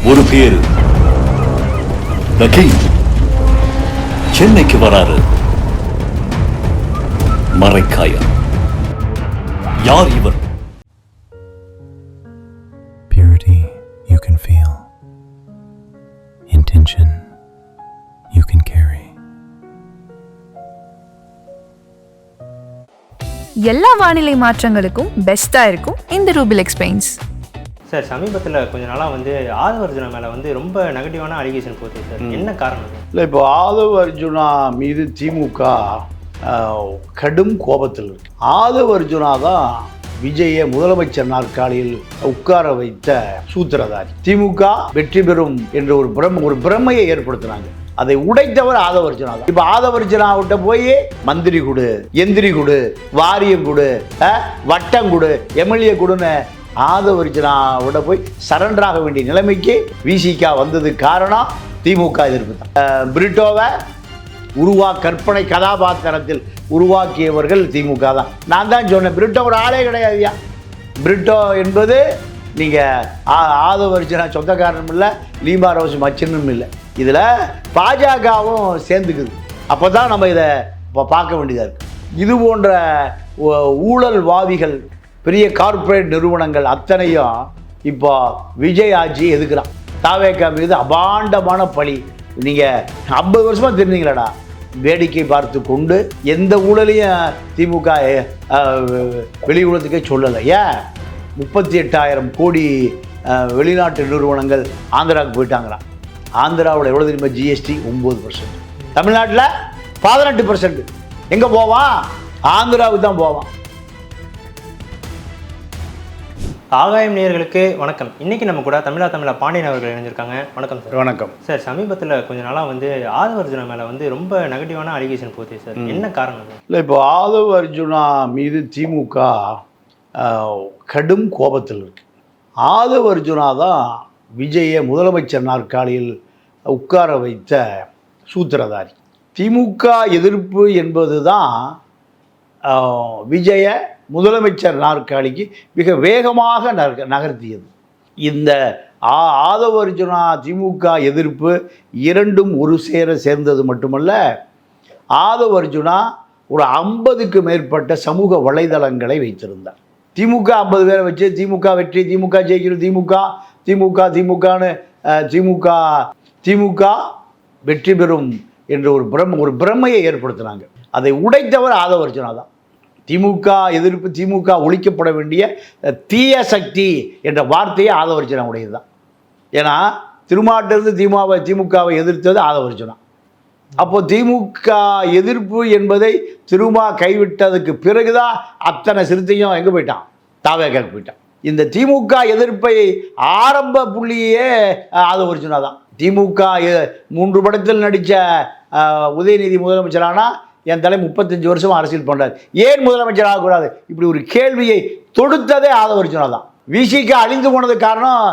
ஒரு பேரு The King சென்னைக்கு வராரு. மரைக்காயர். யார் இவர்? Purity you can feel. Intention you can carry. எல்லா வானிலை மாற்றங்களுக்கும் பெஸ்டா இருக்கும் இந்த ரூபிலெக்ஸ் பெயிண்ட்ஸ். சார், சமீபத்தில் கொஞ்ச நாளாக வந்து ஆதவ அர்ஜுனா மேலே வந்து ரொம்ப நெகட்டிவான அலிகேஷன் போகுது சார். என்ன காரணம்? இல்லை, இப்போ ஆதவ அர்ஜுனா மீது திமுக கடும் கோபத்தில் இருக்கு. ஆதவ அர்ஜுனா தான் விஜயை முதலமைச்சர் நாற்காலியில் உட்கார வைத்த சூத்திரதாரி. திமுக வெற்றி பெறும் என்ற ஒரு பிரமையை ஏற்படுத்தினாங்க. அதை உடைத்தவர் ஆதவ அர்ஜுனா தான். இப்போ ஆதவ அர்ஜுனா விட்ட போய் மந்திரி கொடு, எந்திரி கொடு, வாரியம் கொடு, வட்டம் கொடு, எம்எல்ஏ கொடுன்னு ஆதவ அர்ஜுனாவோட போய் சரண்டராக வேண்டிய நிலைமைக்கு விசிகா வந்தது காரணம் திமுக எதிர்ப்பு தான். பிரிட்டோவை கற்பனை கதாபாத்திரத்தில் உருவாக்கியவர்கள் திமுக தான். நான் தான் சொன்னேன், பிரிட்டோ ஒரு ஆளே கிடையாதுயா. பிரிட்டோ என்பது நீங்கள் ஆதவ அர்ஜுனா சொந்தக்காரனும் இல்லை, லீமா ரோஸ் மச்சனும் இல்லை. இதில் பாஜகவும் சேர்ந்துக்குது. அப்போ தான் நம்ம இதை பார்க்க வேண்டியதாக இருக்குது. இது போன்ற ஊழல்வாதிகள், பெரிய கார்ப்பரேட் நிறுவனங்கள் அத்தனையும் இப்போ விஜய் ஆட்சி எதுக்குறான். தாவேக்கா மீது அபாண்டமான பழி. நீங்கள் 50 வருஷமாக தெரிஞ்சீங்களாடா, வேடிக்கை பார்த்து கொண்டு எந்த ஊழலையும் திமுக வெளி உலகத்துக்கே சொல்லலை. ஏன் 38,000 கோடி வெளிநாட்டு நிறுவனங்கள் ஆந்திராவுக்கு போயிட்டாங்களாம். ஆந்திராவில் எவ்வளோ தெரியுமா? ஜிஎஸ்டி 9%. தமிழ்நாட்டில் 18%. எங்கே போவான்? ஆந்திராவுக்கு தான் போவான். ஆகாயம் நேயர்களுக்கு வணக்கம். இன்றைக்கி நம்ம கூட தமிழா பாண்டியன் அவர்கள் இணைஞ்சிருக்காங்க. வணக்கம் சார். வணக்கம் சார். சமீபத்தில் கொஞ்ச நாளாக வந்து ஆதவ அர்ஜுனா மேலே வந்து ரொம்ப நெகட்டிவான அலிகேஷன் போகுது சார். என்ன காரணம்? இல்லை, இப்போ ஆதவ அர்ஜுனா மீது திமுக கடும் கோபத்தில் இருக்கு. ஆதவ அர்ஜுனா தான் விஜயை முதலமைச்சர் நாற்காலியில் உட்கார வைத்த சூத்திரதாரி. திமுக எதிர்ப்பு என்பது தான் விஜய முதலமைச்சர் நாற்காலிக்கு மிக வேகமாக நகர்த்தியது. இந்த ஆதவ அர்ஜுனா திமுக எதிர்ப்பு இரண்டும் ஒரு சேர சேர்ந்தது மட்டுமல்ல, ஆதவ அர்ஜுனா ஒரு 50க்கு மேற்பட்ட சமூக வலைதளங்களை வைத்திருந்தார். திமுக 50 பேரை வச்சு திமுக வெற்றி, திமுக ஜெயிக்கிறது, திமுகன்னு திமுக வெற்றி பெறும் என்ற ஒரு பிரமையை ஏற்படுத்தினாங்க. அதை உடைத்தவர் ஆதவ அர்ஜுனா தான். திமுக எதிர்ப்பு, திமுக ஒழிக்கப்பட வேண்டிய தீய சக்தி என்ற வார்த்தையே ஆதவ அர்ஜுனா உடையது தான். ஏன்னா திருமாட்டிலிருந்து திமுகவை எதிர்த்தது ஆதவ அர்ஜுனா. அப்போ திமுக எதிர்ப்பு என்பதை திருமா கைவிட்டதுக்கு பிறகுதான் அத்தனை சிறுத்தையும் எங்கே போயிட்டான்? தாவேக்காக்கு போயிட்டான். இந்த திமுக எதிர்ப்பை ஆரம்ப புள்ளியே ஆதவ அர்ஜுனா தான். திமுக 3 படத்தில் நடித்த உதயநிதி முதலமைச்சரானா என் தலை 35 வருஷம் அரசியல் பண்ணுறார், ஏன் முதலமைச்சர் ஆகக்கூடாது? இப்படி ஒரு கேள்வியை தொடுத்ததே ஆதவ அர்ஜுனா தான். விசிகா அழிந்து போனது காரணம்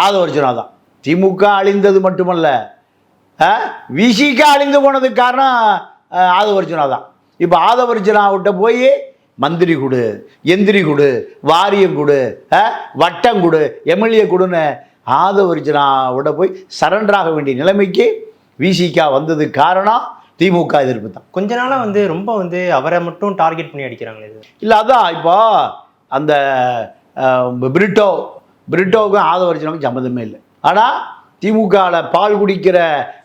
ஆதவ அர்ஜுனா தான். திமுக அழிந்தது மட்டுமல்ல, விசிகா அழிந்து போனதுக்கு காரணம் ஆதவ அர்ஜுனா தான். இப்போ ஆதவ அர்ஜுனாவிட்ட போய் மந்திரி கொடு, எந்திரி கொடு, வாரியம் கொடு, வட்டம் கொடு, எம்எல்ஏ கொடுன்னு ஆதவ அர்ஜுனாவோட போய் சரண்டராக வேண்டிய நிலைமைக்கு விசிகா வந்தது காரணம் திமுக எதிர்ப்பு தான். கொஞ்ச நாளாக வந்து ரொம்ப வந்து அவரை மட்டும் டார்கெட் பண்ணி அடிக்கிறாங்களே. இது இல்லை, அதான் இப்போ அந்த பிரிட்டோவுக்கும் ஆதவ அர்ஜுனாவுக்கும் சம்மந்தமே இல்லை. ஆனால் திமுகவில் பால் குடிக்கிற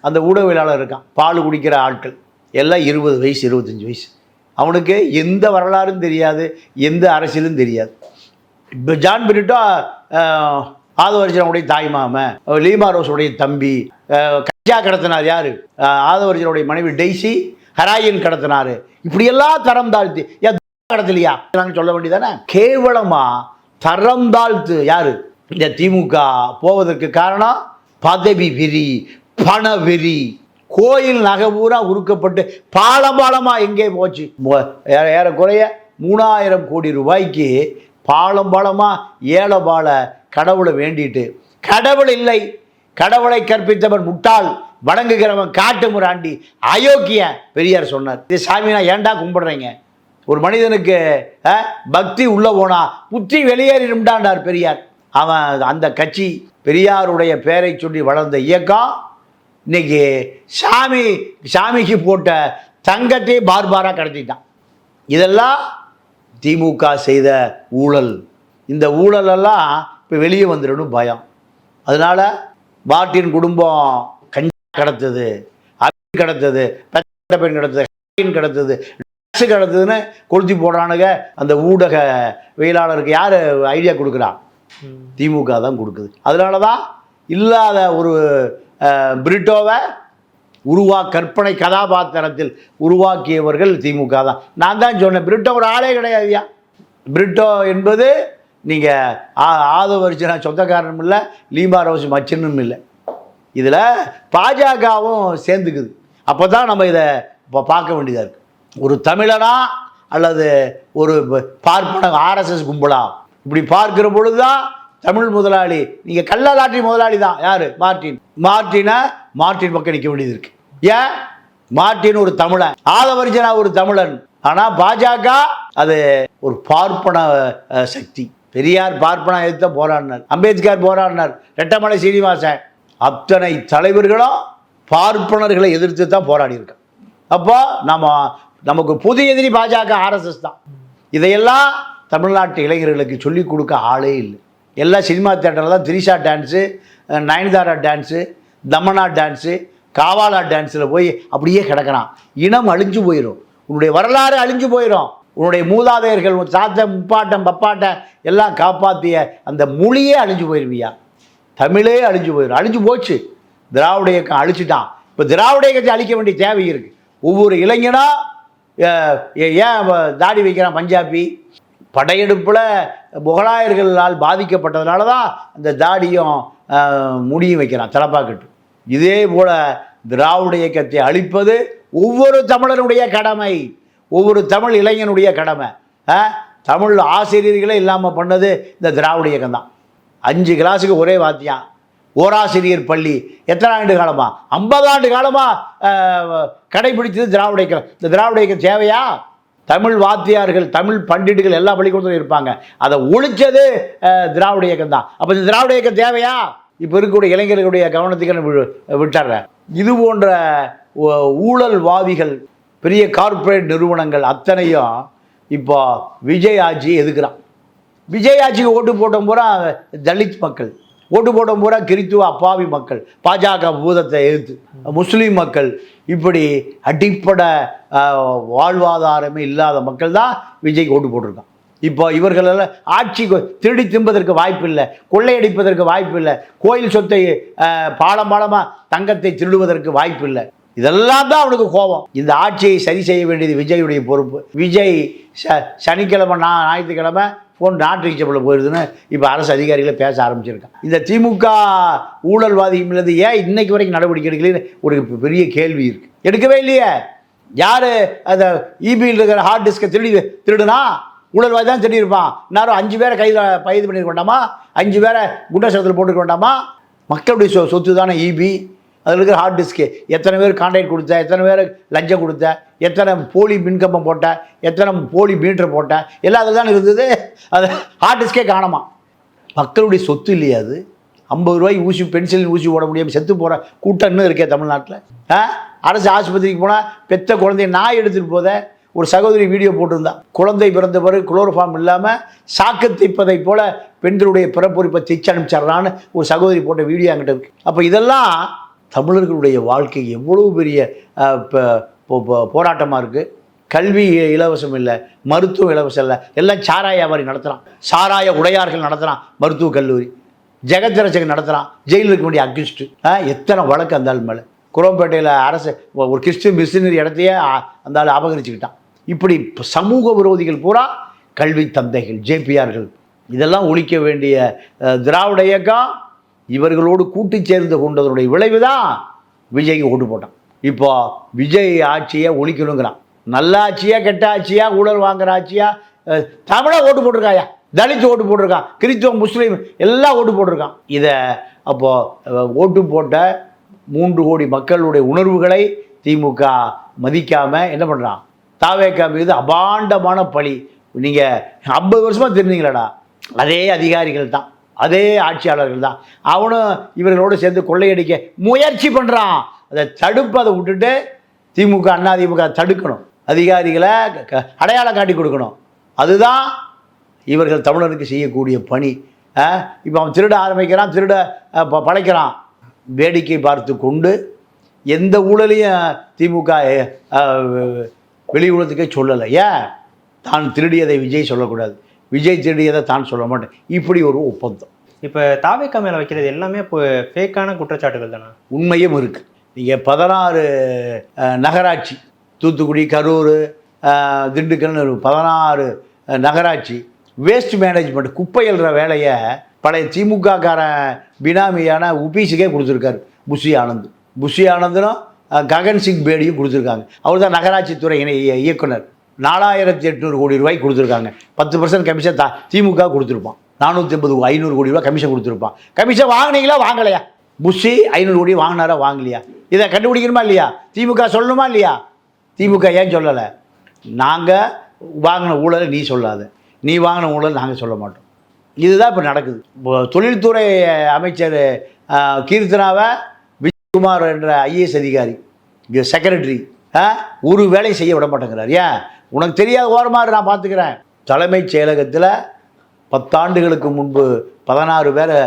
அந்த ஊடகவியலாளர் இருக்கான், பால் குடிக்கிற ஆட்கள் எல்லாம் 20 வயசு 25 வயசு. அவனுக்கு எந்த வரலாறும் தெரியாது, எந்த அரசியலும் தெரியாது. இப்போ ஜான் பிரிட்டோ ஆதவ அர்ஜுனாவுடைய தாய் மாமன், லீமா ரோஸுடைய தம்பி. கஞ்சா கடத்தினார் யாரு? ஆதவ அர்ஜுனாவுடைய மனைவி டெய்ஸி. ஹெராயின் கடத்தினார். இப்படியெல்லாம் தரம் தாழ்த்தி ஏன் கடத்தலையா நாங்கள் சொல்ல வேண்டியதானே? கேவலமா தரம் தாழ்த்து யாரு? இந்த திமுக போவதற்கு காரணம் பதவி வெறி, பண வெறி. கோயில் நகை பூரா உருக்கப்பட்டு பாலமா எங்கே போச்சு? ஏறக்குறைய 3000 கோடி ரூபாய்க்கு பாலமா ஏழபால கடவுளை வேண்டிட்டு, கடவுள் இல்லை, கடவுளை கற்பித்தவன் முட்டாள், வணங்குகிறவன் காட்டு முராண்டி, அயோக்கிய பெரியார் சொன்னார். இது சாமினா ஏன்டா கும்பிடுறீங்க? ஒரு மனிதனுக்கு பக்தி உள்ள போனா புத்தி வெளியேறிடும்டாண்டார் பெரியார். அவன் அந்த கட்சி பெரியாருடைய பெயரை சொல்லி வளர்ந்த இயக்கம் இன்னைக்கு சாமிக்கு போட்ட தங்கத்தை பார்பாராக கடத்திட்டான். இதெல்லாம் திமுக செய்த ஊழல். இந்த ஊழலெல்லாம் இப்போ வெளியே வந்துடணும் பயம். அதனால் மார்ட்டின் குடும்பம் கஞ்சி கடத்துது, அபி கடத்துது, பெண் கடத்துது, கடத்துது, கடத்துதுன்னு கொளுத்தி போடுறானுங்க. அந்த ஊடக வெயிலாளருக்கு யார் ஐடியா கொடுக்குறான்? திமுக தான் கொடுக்குது. அதனால தான் இல்லாத ஒரு பிரிட்டோவை கற்பனை கதாபாத்திரத்தில் உருவாக்கியவர்கள் திமுக தான். நான் தான் சொன்னேன், பிரிட்டோ ஒரு ஆளே கிடையாதுயா. பிரிட்டோ என்பது நீங்கள் ஆதவர்ஜனா சொந்தக்காரனும் இல்லை, லீமா ரோஸ் மச்சனும் இல்லை. இதில் பாஜகவும் சேர்ந்துக்குது. அப்போ தான் நம்ம இதை இப்போ பார்க்க வேண்டியதாக இருக்குது. ஒரு தமிழனா அல்லது ஒரு பார்ப்பன ஆர்எஸ்எஸ் கும்பலா இப்படி பார்க்கிற பொழுது தான் தமிழ் முதலாளி, நீங்கள் கள்ளலாற்றி முதலாளி தான் யார்? மார்ட்டின் பக்கம் நிற்க வேண்டியது இருக்கு. ஏன்? மார்ட்டின் ஒரு தமிழன், ஆதவர்ஜனா ஒரு தமிழன். ஆனால் பாஜக அது ஒரு பார்ப்பன சக்தி. பெரியார் பார்ப்பன எதிர்த்த போராடினார், அம்பேத்கர் போராடினார், ரெட்டமலை சீனிவாசன், அத்தனை தலைவர்களும் பார்ப்பனர்களை எதிர்த்து தான் போராடி இருக்காங்க. அப்போ நமக்கு புது எதிரி பாஜக ஆர்எஸ்எஸ் தான். இதையெல்லாம் தமிழ்நாட்டு இளைஞர்களுக்கு சொல்லிக் கொடுக்க ஆளே இல்லை. எல்லாம் சினிமா தேட்டரில் தான் Trisha dance, Nayanthara dance, Tamannaah dance, Kaavaalaa டான்ஸில் போய் அப்படியே கிடக்கிறான். இனம் அழிஞ்சு போயிடும், உன்னுடைய வரலாறு அழிஞ்சு போயிடும், உன்னுடைய மூதாதையர்கள் சாத்த முப்பாட்டம் பப்பாட்டம் எல்லாம் காப்பாற்றிய அந்த மொழியே அழிஞ்சு போயிடுவியா. தமிழே அழிஞ்சு போயிடும். அழிஞ்சு போச்சு. திராவிட இயக்கம் அழிச்சிட்டான். இப்போ திராவிட இயக்கத்தை அழிக்க வேண்டிய தேவை இருக்குது. ஒவ்வொரு இளைஞனும் ஏன் தாடி வைக்கிறான்? பஞ்சாபி படையெடுப்பில் முகலாயர்களால் பாதிக்கப்பட்டதுனால தான் அந்த தாடியும் முடியும் வைக்கிறான், தலப்பாக்கட்டு. இதே போல் திராவிட இயக்கத்தை அழிப்பது ஒவ்வொரு தமிழனுடைய கடமை, ஒவ்வொரு தமிழ் இளைஞனுடைய கடமை. தமிழ் ஆசிரியர்களே இல்லாமல் பண்ணது இந்த திராவிட இயக்கம் தான். 5 கிளாஸுக்கு ஒரே வாத்தியான், ஓராசிரியர் பள்ளி. எத்தனை ஆண்டு காலமா? 50 ஆண்டு காலமாக கடைபிடித்தது திராவிட இயக்கம். இந்த திராவிட இயக்கம் தேவையா? தமிழ் வாத்தியார்கள், தமிழ் பண்டிட்டுகள் எல்லா பள்ளிக்கூடத்திலும் இருப்பாங்க. அதை ஒழிச்சது திராவிட இயக்கம் தான். அப்போ இந்த திராவிட இயக்கம் தேவையா? இப்போ இருக்கக்கூடிய இளைஞர்களுடைய கவனத்துக்கு விட்டுறேன். இது போன்ற ஊழல்வாதிகள், பெரிய கார்ப்பரேட் நிறுவனங்கள் அத்தனையும் இப்போ விஜய் ஆட்சியை எதுக்குறான். விஜய் ஆட்சிக்கு ஓட்டு போட்ட பூரா தலித் மக்கள், ஓட்டு போட்ட பூரா கிறித்துவ அப்பாவி மக்கள், பாஜக பூதத்தை எதிர்த்து முஸ்லீம் மக்கள், இப்படி அடிப்படை வாழ்வாதாரமே இல்லாத மக்கள் தான் விஜய்க்கு ஓட்டு போட்டிருக்கான். இப்போ இவர்களெல்லாம் ஆட்சி திருடி திம்பதற்கு வாய்ப்பு இல்லை, கொள்ளையடிப்பதற்கு வாய்ப்பு இல்லை, கோயில் சொத்தை பாலமாக தங்கத்தை திருடுவதற்கு வாய்ப்பு இல்லை. இதெல்லாம் தான் அவனுக்கு கோபம். இந்த ஆட்சியை சரி செய்ய வேண்டியது விஜயுடைய பொறுப்பு. விஜய் சனிக்கிழமை ஞாயிற்றுக்கிழமை ஃபோன் நாட் ரீச்சபிள் போயிடுதுன்னு இப்போ அரசு அதிகாரிகளை பேச ஆரம்பிச்சிருக்கான். இந்த திமுக ஊழல்வாதிகளிலிருந்து ஏன் இன்னைக்கு வரைக்கும் நடவடிக்கை எடுக்கலன்னு ஒரு பெரிய கேள்வி இருக்குது. எடுக்கவே இல்லையே. யார் அந்த இபியில் இருக்கிற ஹார்ட் டிஸ்கை திருடுனா? ஊழல்வாதி தான் திருடியிருப்பான். இன்னும் 5 பேரை கைது பண்ணியிருக்க வேண்டாமா? 5 பேரை குண்டசத்தில் போட்டுக்க வேண்டாமா? மக்களுடைய சொத்து தானே இபி. அதில் இருக்கிற ஹார்ட் டிஸ்க்கு எத்தனை பேர் கான்ட்ராக்ட் கொடுத்த, எத்தனை பேர் லஞ்சம் கொடுத்த, எத்தனை போலி மின்கம்பம் போட்ட, எத்தனை போலி மீட்டர் போட்ட, எல்லாம் அதில் தானே இருந்தது. அது ஹார்ட் டிஸ்கே காணாமா. மக்களுடைய சொத்து இல்லையா அது? 50 ரூபாய்க்கு ஊசி, பென்சில் ஊசி போட முடியாமல் செத்து போகிற கூட்டம்னு இருக்கே தமிழ்நாட்டில். அரசு ஆஸ்பத்திரிக்கு போனால் பெத்த குழந்தைய நாய் எடுத்துகிட்டு போத ஒரு சகோதரி வீடியோ போட்டிருந்தா. குழந்தை பிறந்த பிறகு குளோரோஃபார்ம் இல்லாமல் சாக்கு தைப்பதை போல பெண்களுடைய பிறப்புரிப்பை தைச்சு அனுப்பிச்சிட்றான்னு ஒரு சகோதரி போட்ட வீடியோ என்கிட்ட இருக்குது. அப்போ இதெல்லாம் தமிழர்களுடைய வாழ்க்கை எவ்வளோ பெரிய போராட்டமாக இருக்குது. கல்வி இலவசம் இல்லை, மருத்துவம் இலவசம் இல்லை, எல்லாம் சாராய வியாபாரி நடத்துகிறான், சாராய உடையார்கள் நடத்துகிறான், மருத்துவக் கல்லூரி ஜெகத்ரட்சகன் நடத்துகிறான், ஜெயிலில் இருக்க வேண்டிய அக்யூஸ்டு. எத்தனை வழக்கு அந்த ஆள் மேலே. குரோம்பேட்டையில் அரசு ஒரு கிறிஸ்டின் மிஷினரி இடத்தையே அந்த ஆள் அபகரிச்சுக்கிட்டான். இப்படி சமூக விரோதிகள் பூரா கல்வி தந்தைகள், ஜேபிஆர்கள், இதெல்லாம் ஒழிக்க வேண்டிய திராவிட இயக்கம் இவர்களோடு கூட்டி சேர்ந்து கொண்டதனுடைய விளைவு தான் விஜய்க்கு ஓட்டு போட்டான். இப்போ விஜய் ஆட்சியை ஒழிக்கணுங்கிறான். நல்ல ஆட்சியா, கெட்ட ஆட்சியா, ஊழல் வாங்குற ஆட்சியா? தமிழாக ஓட்டு போட்டிருக்காயா, தலித் ஓட்டு போட்டிருக்கான், கிறிஸ்துவ முஸ்லீம் எல்லாம் ஓட்டு போட்டிருக்கான். இதை அப்போது ஓட்டு போட்ட 3 கோடி மக்களுடைய உணர்வுகளை திமுக மதிக்காமல் என்ன பண்ணுறான்? தாவேக்கா மீது அபாண்டமான பழி. நீங்கள் 50 வருஷமாக தெரிஞ்சீங்களாடா, அதே அதிகாரிகள் தான் அதே ஆட்சியாளர்கள் தான். அவனும் இவர்களோடு சேர்ந்து கொள்ளையடிக்க முயற்சி பண்ணுறான். அதை தடுப்பதை விட்டுட்டு திமுக அதிமுக தடுக்கணும், அதிகாரிகளை அடையாளம் காட்டி கொடுக்கணும். அதுதான் இவர்கள் தமிழருக்கு செய்யக்கூடிய பணி. இப்போ அவன் திருட ஆரம்பிக்கிறான், திருட பழைக்கிறான். வேடிக்கை பார்த்து கொண்டு எந்த ஊழலையும் திமுக வெளி உலகத்துக்கே சொல்லலை. ஏன்? தான் திருடியதை விஜய் சொல்லக்கூடாது, விஜய் திருடியதை தான் சொல்ல மாட்டேன். இப்படி ஒரு ஒப்பந்தம். இப்போ தாவேக்கா மேலே வைக்கிறது எல்லாமே இப்போ ஃபேக்கான குற்றச்சாட்டுகள் தானே? உண்மையும் இருக்குது. நீங்கள் 16 நகராட்சி, தூத்துக்குடி, கரூர், திண்டுக்கல் 16 நகராட்சி வேஸ்ட் மேனேஜ்மெண்ட், குப்பை எழுற வேலையை பழைய திமுககாரன் பினாமியான உபீஸுக்கே கொடுத்துருக்காரு புஷி ஆனந்த். புஷி ஆனந்தனும் ககன் சிங் பேடியும் கொடுத்துருக்காங்க. அவர் தான் நகராட்சி துறை இயக்குனர். 4800 கோடி ரூபாய்க்கு கொடுத்துருக்காங்க. 10% கமிஷன் திமுக கொடுத்துருப்பான். 450 500 கோடி ரூபாய் கமிஷன் கொடுத்துருப்பான். கமிஷன் வாங்கினீங்களா வாங்கலையா? புஷி 500 கோடி வாங்கினாரா வாங்கலையா? இதை கண்டுபிடிக்கணுமா இல்லையா? திமுக சொல்லணுமா இல்லையா? திமுக ஏன் சொல்லலை? நாங்கள் வாங்கின ஊழலை நீ சொல்லாத, நீ வாங்கின ஊழல் நாங்கள் சொல்ல மாட்டோம். இதுதான் இப்போ நடக்குது. தொழில்துறை அமைச்சர் கீர்த்தனாவை விஜயகுமார் என்ற ஐஏஎஸ் அதிகாரி, இங்கே செக்ரட்டரி, ஒரு வேலையை செய்ய விட மாட்டேங்கிறார். ஏன்? உனக்கு தெரியாத ஓரமாக நான் பார்த்துக்கிறேன். தலைமைச் செயலகத்தில் 10 ஆண்டுகளுக்கு முன்பு 16 பேரை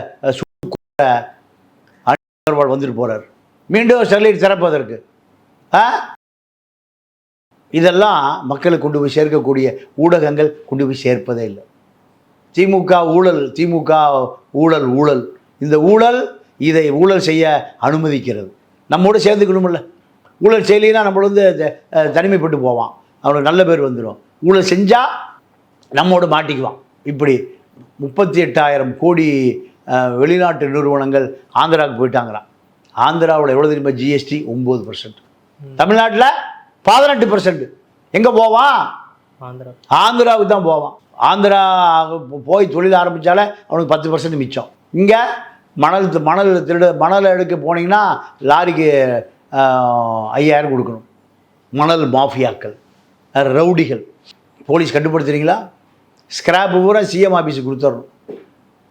வந்துட்டு போகிறார். மீண்டும் ஸ்டெர்லைட் திறப்பதற்கு இதெல்லாம் மக்களுக்கு கொண்டு போய் சேர்க்கக்கூடிய ஊடகங்கள் கொண்டு போய் சேர்ப்பதே இல்லை. திமுக ஊழல், திமுக ஊழல், ஊழல். இந்த ஊழல் இதை ஊழல் செய்ய அனுமதிக்கிறது. நம்மோடு சேர்ந்துக்கணுமில்ல. ஊழல் செய்யலைன்னா நம்மள தனிமைப்பட்டு போவான், அவனுக்கு நல்ல பேர் வந்துடும். ஊழல் செஞ்சால் நம்மோடு மாட்டிக்குவான். இப்படி 38,000 கோடி வெளிநாட்டு நிறுவனங்கள் ஆந்திராவுக்கு போயிட்டாங்கிறான். ஆந்திராவில் எவ்வளோ தெரியுமா? ஜிஎஸ்டி 9%. தமிழ்நாட்டில் 18%. எங்கே போவான்? ஆந்திராவுக்கு தான் போவான். ஆந்திரா போய் தொழில் ஆரம்பித்தாலே அவனுக்கு 10% மிச்சம். இங்கே மணல் எடுக்க போனீங்கன்னா லாரிக்கு 5000 கொடுக்கணும். மணல் மாஃபியாக்கள், ரவுடிகள். போலீஸ் கட்டுப்படுத்துறீங்களா? ஸ்கிராப்பு பூரா சிஎம் ஆஃபீஸுக்கு கொடுத்துடணும்.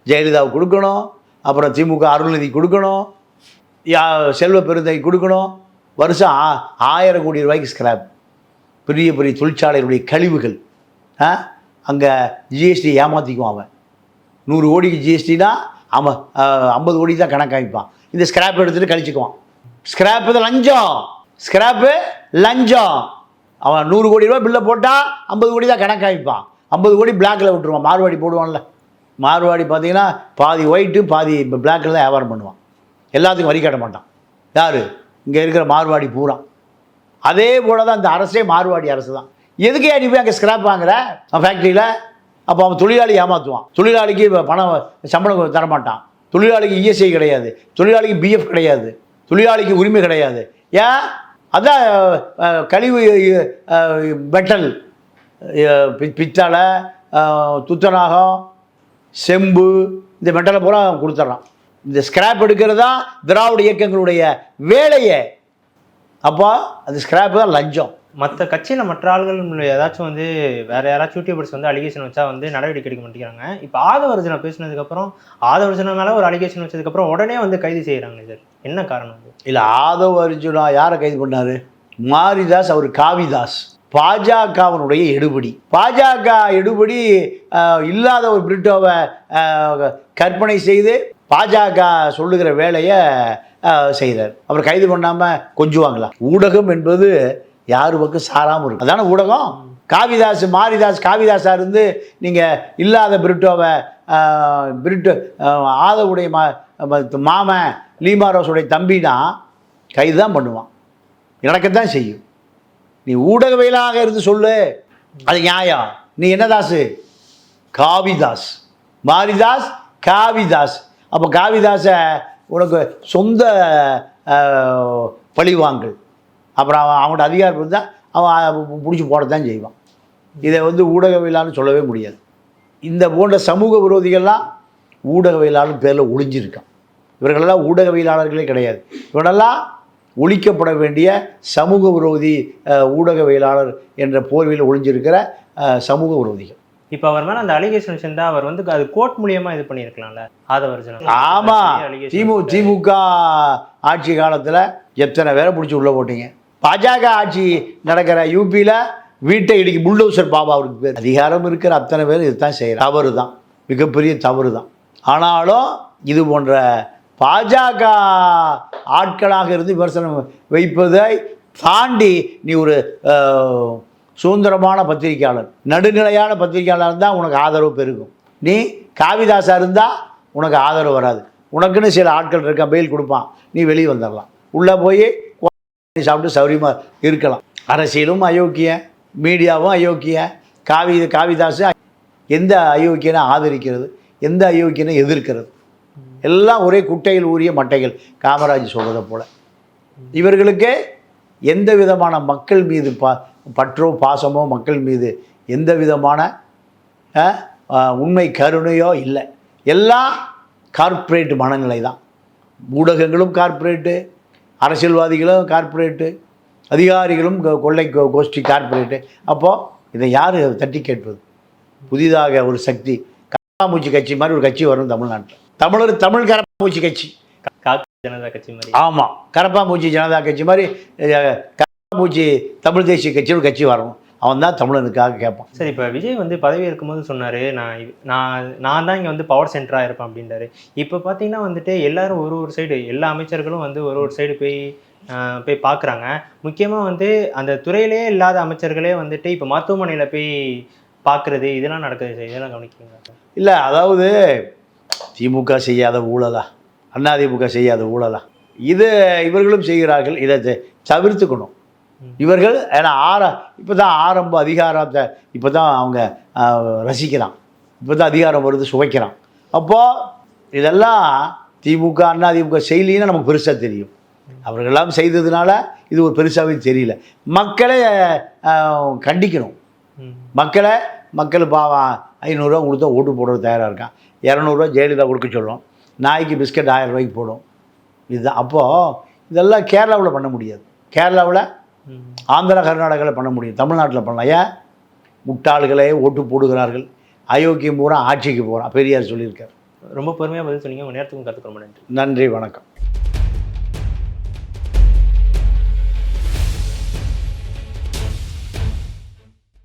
ஜெயலலிதாவுக்கு கொடுக்கணும், அப்புறம் திமுக அருள்நிதி கொடுக்கணும், செல்வ பெருந்தை கொடுக்கணும். வருஷம் 1000 கோடி ரூபாய்க்கு ஸ்கிராப். பெரிய பெரிய தொழிற்சாலைகளுடைய கழிவுகள். அங்கே ஜிஎஸ்டி ஏமாற்றிக்குவான் அவன். 100 கோடிக்கு ஜிஎஸ்டினா அவன் 50 கோடி தான் கணக்காகிப்பான். இந்த ஸ்கிராப் எடுத்துகிட்டு கழிச்சுக்குவான். ஸ்கிராப்பு தான் லஞ்சம், ஸ்கிராப்பு லஞ்சம். அவன் 100 கோடி ரூபா பில்லை போட்டால் 50 கோடி தான் கணக்காகிப்பான். 50 கோடி பிளாக்கில் விட்டுருவான். மார்வாடி போடுவான்ல, மார்வாடி பார்த்தீங்கன்னா பாதி ஒயிட்டு பாதி பிளாக்கில் தான் வியாபாரம் பண்ணுவான். எல்லாத்துக்கும் வரி கட்ட மாட்டான். யார்? இங்கே இருக்கிற மார்வாடி பூரா. அதே போல தான் இந்த அரசே மார்வாடி அரசு தான். எதுக்கே நீ போய் அங்கே ஸ்கிராப் வாங்குற ஃபேக்ட்ரியில்? அப்போ அவன் தொழிலாளி ஏமாற்றுவான். தொழிலாளிக்கு பணம் சம்பளம் தரமாட்டான். தொழிலாளிக்கு இஎஸ்ஐ கிடையாது, தொழிலாளிக்கு பிஎஃப் கிடையாது, தொழிலாளிக்கு உரிமை கிடையாது. ஏன்? அதான் கழிவு மெட்டல், பித்தளை, துத்தநாகம், செம்பு, இந்த மெட்டலை பூரா கொடுத்துட்றான். இந்த ஸ்கிராப் எடுக்கிறது தான் திராவிட இயக்கங்களுடைய வேலையே. அப்போ அந்த ஸ்கிராப் தான் லஞ்சம். மற்ற கட்சியில் மற்ற ஆள்கள் ஏதாச்சும் வேறு யாராச்சும் யூடியூபர்ஸ் அலிகேஷன் வச்சா நடவடிக்கை எடுக்க மாட்டேங்கிறாங்க. இப்போ ஆதவர்ஜுனா பேசினதுக்கப்புறம், ஆதவர்ஜுனா மேலே ஒரு அலிகேஷன் வச்சதுக்கப்புறம் உடனே கைது செய்கிறாங்க. சார் என்ன காரணம்? இல்லை, ஆதவர்ஜுனா யாரை கைது பண்ணார்? மாரிதாஸ், அவர் காவிதாஸ், பாஜகவனுடைய எடுபடி. பாஜக எடுபடி இல்லாத ஒரு பிரிட்டோவை கற்பனை செய்து பாஜக சொல்லுகிற வேலையை செய்கிறார். அவர் கைது பண்ணாமல் கொஞ்சுவாங்களா? ஊடகம் என்பது யாரு பக்கம் சாராமல் இருக்கும். அதான ஊடகம். காவிதாஸ், மாரிதாஸ் காவிதாஸாக இருந்து நீங்கள் இல்லாத பிரிட்டோவை ஆதவுடைய மாமன் லீமாரோஸுடைய தம்பினா கைது தான் பண்ணுவான், நடக்கத்தான் செய்யும். நீ ஊடகவியலாக இருந்து சொல்லு, அது நியாயம். நீ என்ன தாஸ்? காவிதாஸ், மாரிதாஸ், காவிதாஸ். அப்போ காவிதாஸை உனக்கு சொந்த பழிவாங்கல், அப்புறம் அவனோட அதிகாரம் இருந்தால் அவன் பிடிச்சி போடத்தான் செய்வான். இதை ஊடகவியலான்னு சொல்லவே முடியாது. இந்த போன்ற சமூக விரோதிகள்லாம் ஊடகவியலாளர் பேரில் ஒளிஞ்சிருக்கான். இவர்களெல்லாம் ஊடகவியலாளர்களே கிடையாது. இவனெல்லாம் ஒழிக்கப்பட வேண்டிய சமூக விரோதி ஊடகவியலாளர் என்ற போர்வையில் ஒளிஞ்சிருக்கிற சமூக விரோதிகள். இப்போ அவர் மேலே அந்த அலிகேஷன் வச்சிருந்தா அவர் வந்து அது கோர்ட் மூலியமா இது பண்ணியிருக்கலாம்ல ஆதவர்ஜுனா. ஆமாம், திமுக ஆட்சி காலத்தில் எத்தனை பேரை பிடிச்சி உள்ளே போட்டீங்க. பாஜக ஆட்சி நடக்கிற யூபியில் வீட்டை இடிக்கு புல்டோசர் பாபா அவருக்கு பேர். அதிகாரம் இருக்கிற அத்தனை பேர் இதுதான் செய்கிறார். தவறு தான், மிகப்பெரிய தவறு தான். ஆனாலும் இது போன்ற பாஜக ஆட்களாக இருந்து விமர்சனம் வைப்பதை தாண்டி நீ ஒரு சுதந்திரமான பத்திரிகையாளர், நடுநிலையான பத்திரிகையாளர் இருந்தால் உனக்கு ஆதரவு பெருகும். நீ காவிதாசா இருந்தால் உனக்கு ஆதரவு வராது. உனக்குன்னு சில ஆட்கள் இருக்க பெயில் கொடுப்பான், நீ வெளியே வந்துடலாம், உள்ளே போய் சாப்பிட்டு சௌரியமாக இருக்கலாம். அரசியலும் அயோக்கிய, மீடியாவும் அயோக்கிய, காவிதாசு எந்த அயோக்கியனை ஆதரிக்கிறது, எந்த அயோக்கியனை எதிர்க்கிறது, எல்லாம் ஒரே குட்டையில் ஊறிய மட்டைகள், காமராஜ் சொல்கிறத போல். இவர்களுக்கு எந்த விதமான மக்கள் மீது பற்றோ பாசமோ, மக்கள் மீது எந்த விதமான உண்மை கருணையோ இல்லை. எல்லாம் கார்ப்பரேட் மனநிலை தான். ஊடகங்களும் கார்ப்பரேட்டு, அரசியல்வாதிகளும் கார்ப்பரேட்டு, அதிகாரிகளும் கொள்ளை கோஷ்டி கார்ப்பரேட்டு. அப்போது இதை யார் தட்டி கேட்பது? புதிதாக ஒரு சக்தி, கரப்பாம்பூச்சி கட்சி மாதிரி ஒரு கட்சி வரும் தமிழ்நாட்டில். தமிழ் கரப்பாம்பூச்சி கட்சி, ஜனதா கட்சி மாதிரி. ஆமாம், கரப்பாம்பூச்சி ஜனதா கட்சி மாதிரி கரப்பாம்பூச்சி தமிழ் தேசிய கட்சி ஒரு கட்சி வரணும். அவன் தான் தமிழனுக்காக கேட்பான். சரி, இப்போ விஜய் வந்து பதவி இருக்கும்போது சொன்னார், நான் தான் இங்கே வந்து பவர் சென்டராக இருப்பேன் அப்படின்றாரு. இப்போ பார்த்தீங்கன்னா வந்துட்டு எல்லாரும் ஒரு சைடு, எல்லா அமைச்சர்களும் வந்து ஒரு சைடு போய் பார்க்குறாங்க. முக்கியமாக வந்து அந்த துறையிலே இல்லாத அமைச்சர்களே வந்துட்டு இப்போ மருத்துவமனையில் போய் பார்க்குறது, இதெல்லாம் நடக்குது. இதெல்லாம் கவனிக்கிறீங்களா? இல்லை, அதாவது திமுக செய்யாத ஊழலா, அதிமுக செய்யாத ஊழலா, இது இவர்களும் செய்கிறார்கள். இதை தவிர்த்துக்கணும் இவர்கள். ஏன்னா இப்போ தான் ஆரம்ப அதிகாரத்தை இப்போ தான் அவங்க ரசிக்கிறான், இப்போ தான் அதிகாரம் வருது, சுவைக்கிறான். அப்போது இதெல்லாம் திமுக அதிமுக செய்யலின்னு நமக்கு பெருசாக தெரியும். அவர்களெல்லாம் செய்ததுனால இது ஒரு பெருசாகவே தெரியல. மக்களை கண்டிக்கணும். மக்கள் பாவம் 500 ரூபா கொடுத்தா ஓட்டு போடுறது தயாராக இருக்கான். 200 ரூபா ஜெயலலிதா கொடுக்க சொல்லும், நாய்க்கு பிஸ்கட் 1000 ரூபாய்க்கு போடும். இதுதான். அப்போது இதெல்லாம் கேரளாவில் பண்ண முடியாது. கேரளாவில், ஆந்திரா, கர்நாடகாவில் பண்ண முடியும், தமிழ்நாட்டில் பண்ணலாம். ஏன்? முட்டாள்களே ஓட்டு போடுகிறார்கள், அயோக்கியம் பூரா ஆட்சிக்கு போகிறான், பெரியார் சொல்லியிருக்கார். ரொம்ப பொறுமையாக பதில் சொன்னீங்க. உங்கள் நேரத்துக்கும் கற்றுக்கணும். நன்றி, வணக்கம்.